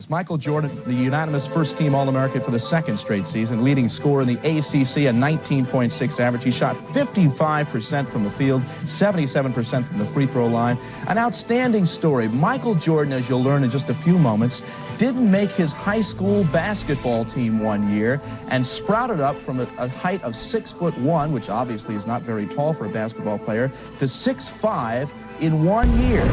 Sports. Michael Jordan, the unanimous first-team All-American for the second straight season, leading scorer in the ACC, a 19.6 average. He shot 55% from the field, 77% from the free throw line. An outstanding story. Michael Jordan, as you'll learn in just a few moments, didn't make his high school basketball team one year and sprouted up from a height of 6'1", which obviously is not very tall for a basketball player, to 6'5" in 1 year.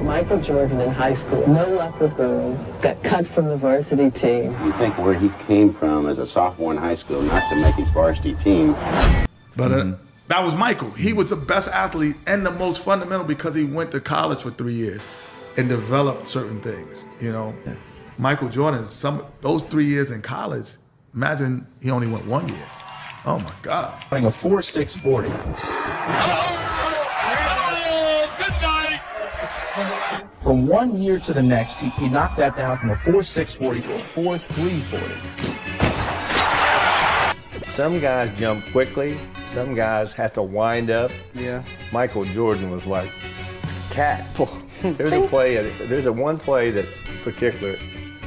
Michael Jordan in high school, no luck with girls, got cut from the varsity team. You think where he came from as a sophomore in high school not to make his varsity team. But that was Michael. He was the best athlete and the most fundamental because he went to college for 3 years and developed certain things, you know. Yeah. Michael Jordan, those 3 years in college, imagine he only went 1 year. Oh my God. Running a 4.640. From 1 year to the next, he knocked that down from a 4.640 to a 4.340. Some guys jump quickly. Some guys have to wind up. Yeah. Michael Jordan was like cat. There's one play that particular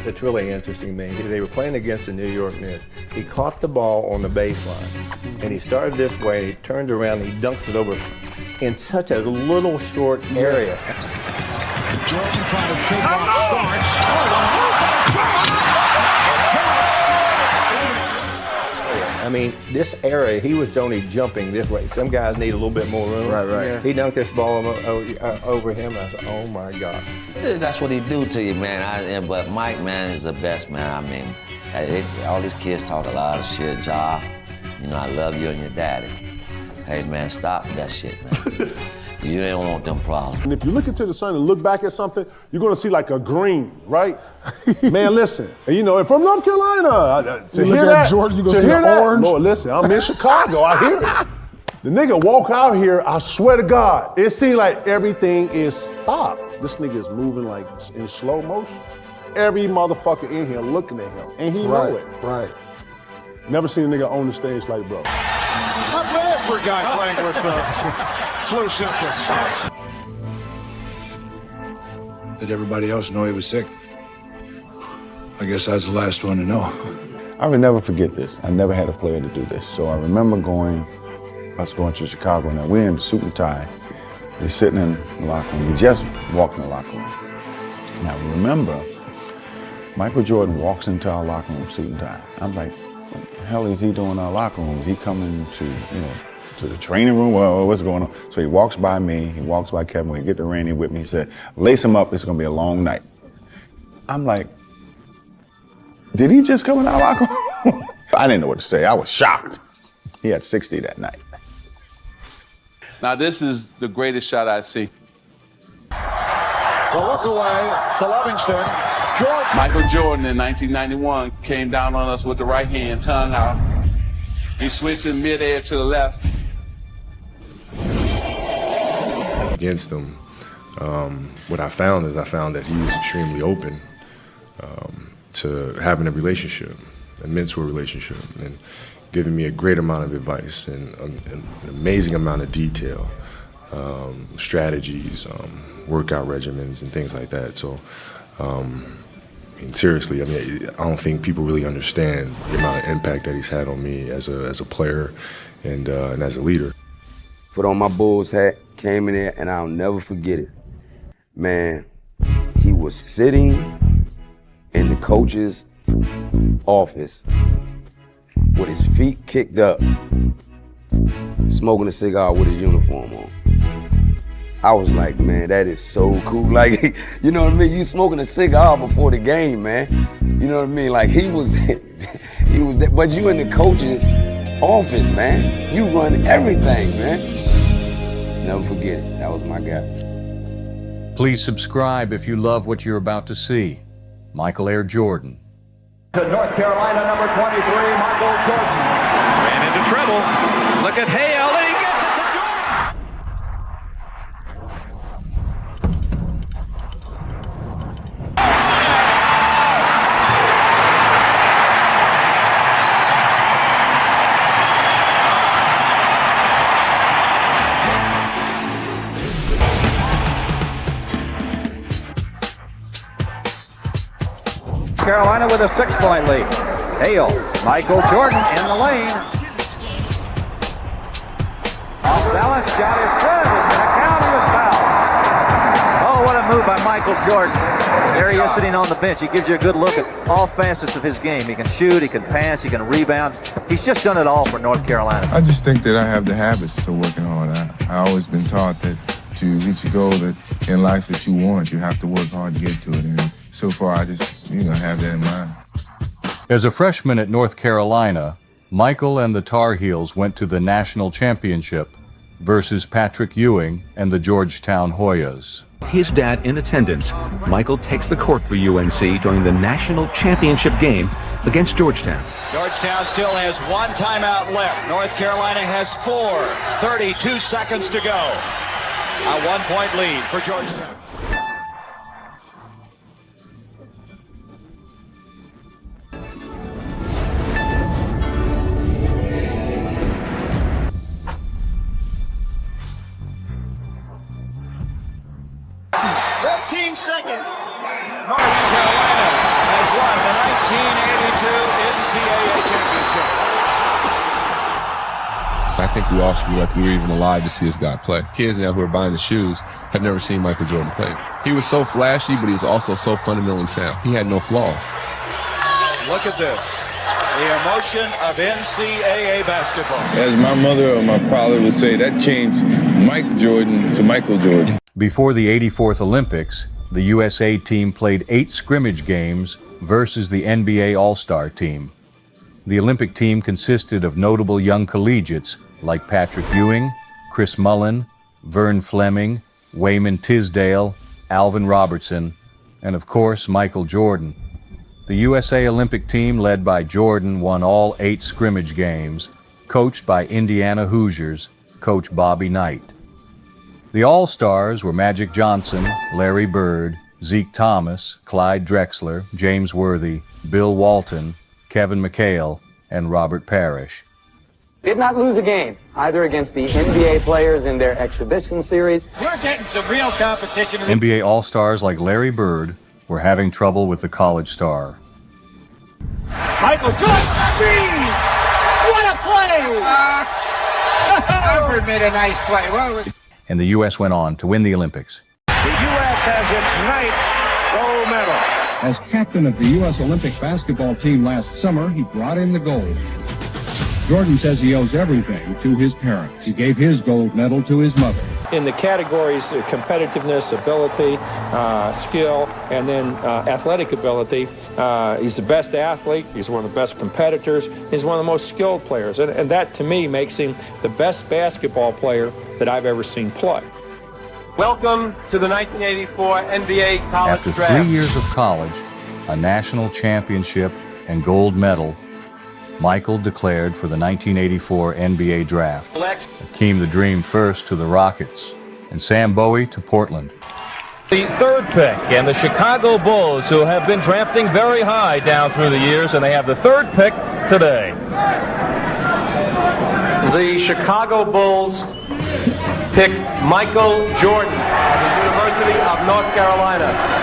that's really interesting to me. They were playing against the New York Knicks. He caught the ball on the baseline, and he started this way. He turned around, and he dunked it over in such a little short area. Jordan trying to shake off Starks. I mean, this area, he was only jumping this way. Some guys need a little bit more room. Right. Yeah. He dunked this ball over him. I said, oh my God. That's what he do to you, man. But Mike, man, is the best, man. I mean, all these kids talk a lot of shit, Ja. You know, I love you and your daddy. Hey, man, stop that shit, man. You ain't want them problems. And if you look into the sun and look back at something, you're gonna see like a green, right? Man, listen, and you know, and from North Carolina, to hear that, Jordan, you gonna see an orange? Lord, listen, I'm in Chicago, I hear it. The nigga walk out here, I swear to God, it seemed like everything is stopped. This nigga is moving like in slow motion. Every motherfucker in here looking at him, and he know it. Right. Never seen a nigga on the stage like bro. Not bad for a guy playing with flu symptoms. Did everybody else know he was sick? I guess I was the last one to know. I will never forget this. I never had a player to do this. So I remember us going to Chicago, and we're in suit and tie. We're sitting in the locker room. We just walked in the locker room. Now remember, Michael Jordan walks into our locker room, suit and tie. I'm like, what the hell is he doing in our locker room? Is he coming to, to the training room? Well, what's going on? So he walks by me, he walks by Kevin, we get to Randy with me, he said, lace him up, it's gonna be a long night. I'm like, did he just come in our locker room? I didn't know what to say, I was shocked. He had 60 that night. Now this is the greatest shot I see. The look away to Livingston. Jordan. Michael Jordan in 1991 came down on us with the right hand, tongue out. He switched in midair to the left. Against him, what I found that he was extremely open to having a relationship, a mentor relationship, and giving me a great amount of advice and an amazing amount of detail, strategies, workout regimens, and things like that. So, seriously, I don't think people really understand the amount of impact that he's had on me as a player and as a leader. Put on my Bulls hat, came in there, and I'll never forget it. Man, he was sitting in the coach's office with his feet kicked up, smoking a cigar with his uniform on. I was like, man, that is so cool. Like, you know what I mean? You smoking a cigar before the game, man. You know what I mean? Like, he was there, but you in the coach's office, man. You run everything, man. Never forget it. That was my guy. Please subscribe if you love what you're about to see. Michael Air Jordan. To North Carolina, number 23, Michael Jordan. Ran into trouble. Look at Hale, and he gets it to Carolina with a 6-point lead. Hale, Michael Jordan in the lane. Off balance, shot is good. It's going to count. He was fouled. Oh, what a move by Michael Jordan. There he is sitting on the bench. He gives you a good look at all facets of his game. He can shoot, he can pass, he can rebound. He's just done it all for North Carolina. I just think that I have the habits of working hard. I've always been taught that to reach a goal that in life that you want, you have to work hard to get to it. And so far, I just, have that in mind. As a freshman at North Carolina, Michael and the Tar Heels went to the national championship versus Patrick Ewing and the Georgetown Hoyas. His dad in attendance, Michael takes the court for UNC during the national championship game against Georgetown. Georgetown still has one timeout left. North Carolina has 4. 32 seconds to go. A 1-point lead for Georgetown. Seconds. North Carolina has won the 1982 NCAA championship. I think we all should be lucky we were even alive to see this guy play. Kids now who are buying the shoes have never seen Michael Jordan play. He was so flashy, but he was also so fundamentally sound. He had no flaws. Look at this. The emotion of NCAA basketball. As my mother or my father would say, that changed Mike Jordan to Michael Jordan. Before the 84th Olympics, the USA team played 8 scrimmage games versus the NBA All-Star team. The Olympic team consisted of notable young collegiates like Patrick Ewing, Chris Mullin, Vern Fleming, Wayman Tisdale, Alvin Robertson, and of course Michael Jordan. The USA Olympic team, led by Jordan, won all 8 scrimmage games, coached by Indiana Hoosiers coach Bobby Knight. The All-Stars were Magic Johnson, Larry Bird, Zeke Thomas, Clyde Drexler, James Worthy, Bill Walton, Kevin McHale, and Robert Parrish. Did not lose a game, either against the NBA players in their exhibition series. We're getting some real competition. NBA All-Stars like Larry Bird were having trouble with the college star. Michael Jordan! What a play! Alfred made a nice play. And the U.S. went on to win the Olympics. The U.S. has its 9th gold medal. As captain of the U.S. Olympic basketball team last summer, he brought in the gold. Jordan says he owes everything to his parents. He gave his gold medal to his mother. In the categories of competitiveness, ability, skill, and then athletic ability, he's the best athlete, he's one of the best competitors, he's one of the most skilled players, and that to me makes him the best basketball player that I've ever seen play. Welcome to the 1984 NBA College After Draft. 3 years of college, a national championship, and gold medal, Michael declared for the 1984 NBA Draft. Akeem the Dream first to the Rockets, and Sam Bowie to Portland. The 3rd pick, and the Chicago Bulls, who have been drafting very high down through the years, and they have the 3rd pick today. The Chicago Bulls pick Michael Jordan of the University of North Carolina.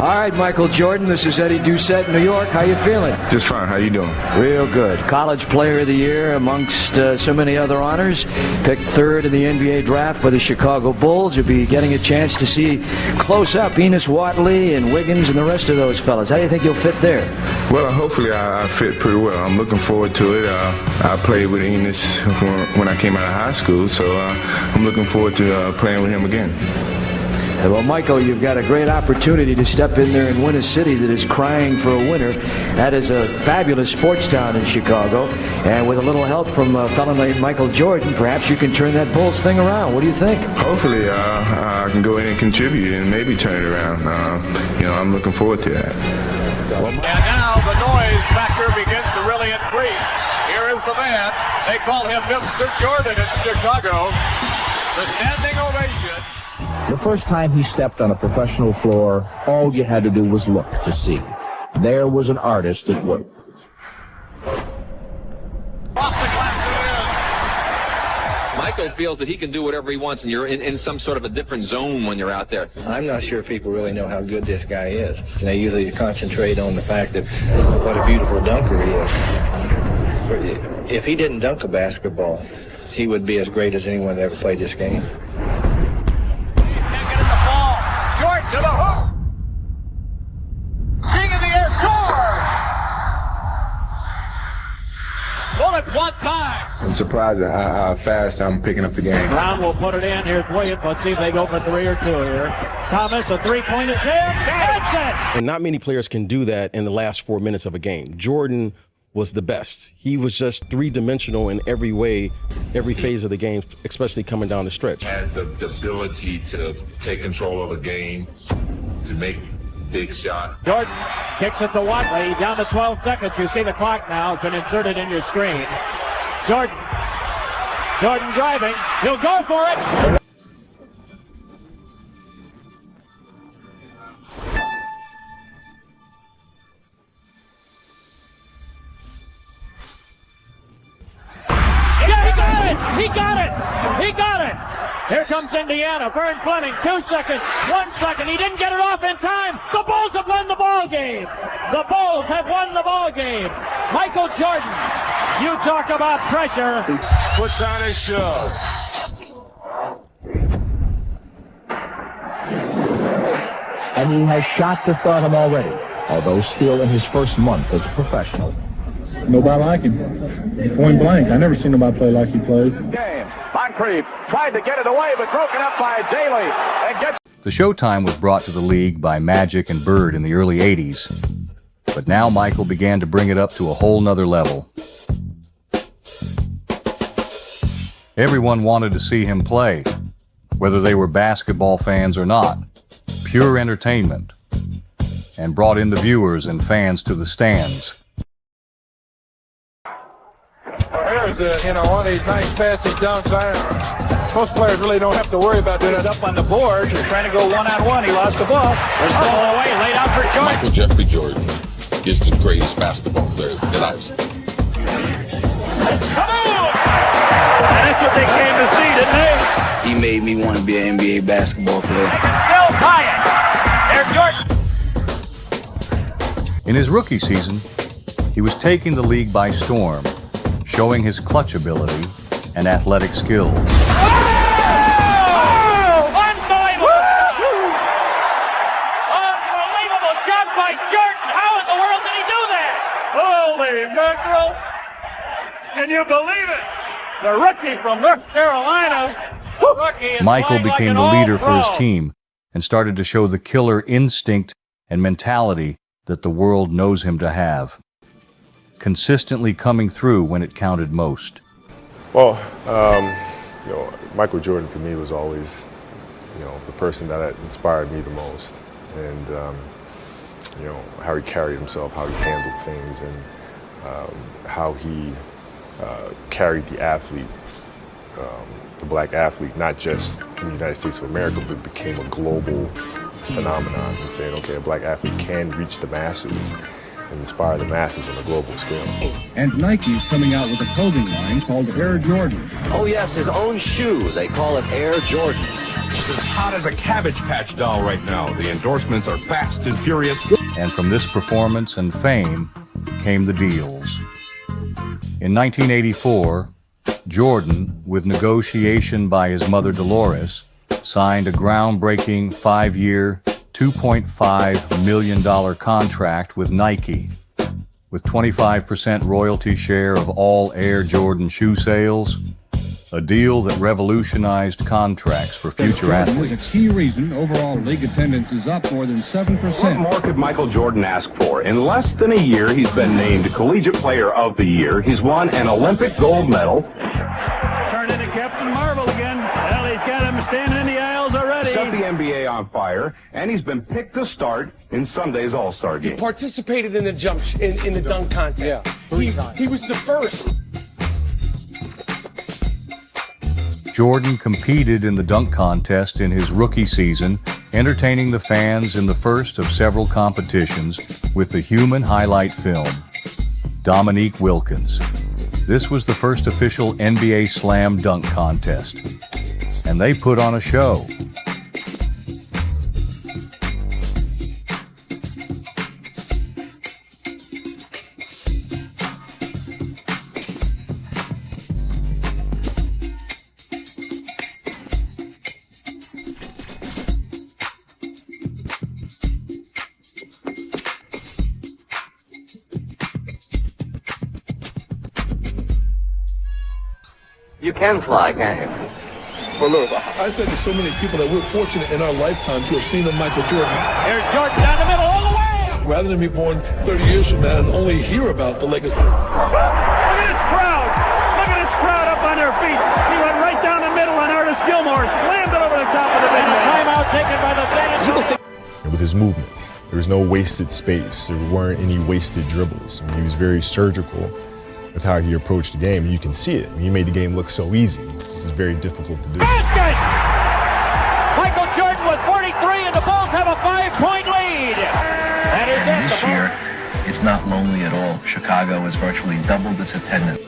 All right, Michael Jordan, this is Eddie Doucette in New York. How you feeling? Just fine. How you doing? Real good. College Player of the Year amongst so many other honors. Picked 3rd in the NBA draft by the Chicago Bulls. You'll be getting a chance to see close up Enos Watley and Wiggins and the rest of those fellas. How do you think you'll fit there? Well, hopefully I fit pretty well. I'm looking forward to it. I played with Enos when I came out of high school, so I'm looking forward to playing with him again. Well, Michael, you've got a great opportunity to step in there and win a city that is crying for a winner. That is a fabulous sports town in Chicago. And with a little help from a fellow named Michael Jordan, perhaps you can turn that Bulls thing around. What do you think? Hopefully I can go in and contribute and maybe turn it around. I'm looking forward to that. And now the noise factor begins to really increase. Here is the man. They call him Mr. Jordan in Chicago. The standing ovation. The first time he stepped on a professional floor, all you had to do was look to see. There was an artist at work. Michael Michael feels that he can do whatever he wants, and you're in some sort of a different zone when you're out there. I'm not sure people really know how good this guy is. They usually concentrate on the fact that what a beautiful dunker he is. If he didn't dunk a basketball, he would be as great as anyone that ever played this game. Jordan to the hoop. King in the air, score! Bullet one time. I'm surprised at how fast I'm picking up the game. Brown will put it in. Here's Williams. Let's see if they go for 3 or 2 here. Thomas, a three-point attempt. That's it! And not many players can do that in the last 4 minutes of a game. Jordan was the best. He was just three-dimensional in every way, every phase of the game, especially coming down the stretch. Has the ability to take control of a game, to make big shots. Jordan kicks it to Watley. Down to 12 seconds. You see the clock now. It's been inserted in your screen. Jordan driving. He'll go for it. He got it! Here comes Indiana. Vern Fleming, 2 seconds, 1 second. He didn't get it off in time. The Bulls have won the ball game. The Bulls have won the ball game. Michael Jordan, you talk about pressure. Puts on his show. And he has shot to stardom already, although still in his first month as a professional. Nobody like him. Point blank. I never seen nobody play like he plays. Game. Moncrief tried to get it away, but broken up by Daly. And gets. The Showtime was brought to the league by Magic and Bird in the early 80s. But now Michael began to bring it up to a whole nother level. Everyone wanted to see him play, whether they were basketball fans or not. Pure entertainment. And brought in the viewers and fans to the stands. Here's one of these nice passing dunks. Most players really don't have to worry about doing it up on the board. He's trying to go one-on-one. He lost the ball. There's the ball away, laid out for Jordan. Michael Jeffrey Jordan is the greatest basketball player that I've seen. And that's what they came to see, didn't they? He made me want to be an NBA basketball player. Still Bryant. There's Jordan. In his rookie season, he was taking the league by storm, showing his clutch ability and athletic skills. Oh! Unbelievable! Unbelievable job by Jordan! How in the world did he do that? Holy mackerel! Can you believe it? The rookie from North Carolina. Michael became the leader for his team and started to show the killer instinct and mentality that the world knows him to have, consistently coming through when it counted most. Well, Michael Jordan for me was always, the person that inspired me the most, and how he carried himself, how he handled things, and how he carried the athlete, the black athlete, not just in the United States of America, but became a global phenomenon, and saying, okay, a black athlete can reach the masses and inspire the masses on a global scale. And Nike is coming out with a clothing line called Air Jordan. Oh yes, his own shoe. They call it Air Jordan. It's as hot as a Cabbage Patch doll right now. The endorsements are fast and furious. And from this performance and fame came the deals. In 1984, Jordan, with negotiation by his mother Dolores, signed a groundbreaking 5-year, $2.5 million contract with Nike, with 25% royalty share of all Air Jordan shoe sales, a deal that revolutionized contracts for future athletes. Is a key reason overall league attendance is up more than 7%. What more could Michael Jordan ask for? In less than a year, he's been named Collegiate Player of the Year. He's won an Olympic gold medal. Turned into Captain Marvel again. Well, he's got him standing in the aisles already. Set the NBA on fire, and he's been picked to start in Sunday's All-Star game. He participated in the in the dunk contest. Yeah, he was the first. Jordan competed in the dunk contest in his rookie season, entertaining the fans in the first of several competitions with the human highlight film, Dominique Wilkins. This was the first official NBA slam dunk contest, and they put on a show. You can fly, can't you? Well, look, I said to so many people that we're fortunate in our lifetime to have seen a Michael Jordan. Here's Jordan down the middle, all the way! Rather than be born 30 years from now and only hear about the legacy. Look at this crowd! Look at this crowd up on their feet! He went right down the middle, and Artis Gilmore slammed it over the top of the big man. Timeout taken by the San Antonio. With his movements, there was no wasted space. There weren't any wasted dribbles. I mean, he was very surgical with how he approached the game, and you can see it. I mean, he made the game look so easy, which is very difficult to do. Basket! Michael Jordan with 43, and the Bulls have a 5-point lead. That is it. This year, it's not lonely at all. Chicago has virtually doubled its attendance.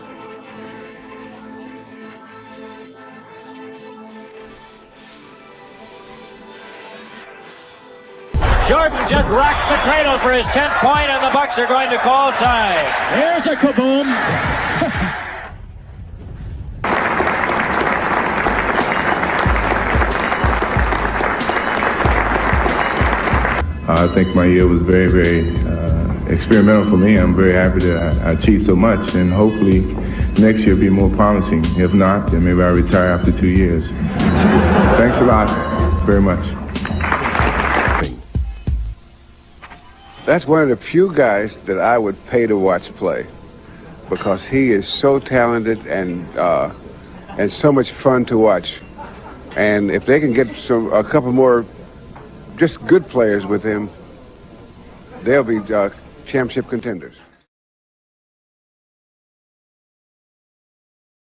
Jordan just rocked the cradle for his 10th point, and the Bucks are going to call time. There's a kaboom. I think my year was very, very experimental for me. I'm very happy that I achieved so much, and hopefully next year will be more promising. If not, then maybe I'll retire after 2 years. Thanks a lot, very much. That's one of the few guys that I would pay to watch play, because he is so talented and so much fun to watch. And if they can get a couple more just good players with him, they'll be championship contenders.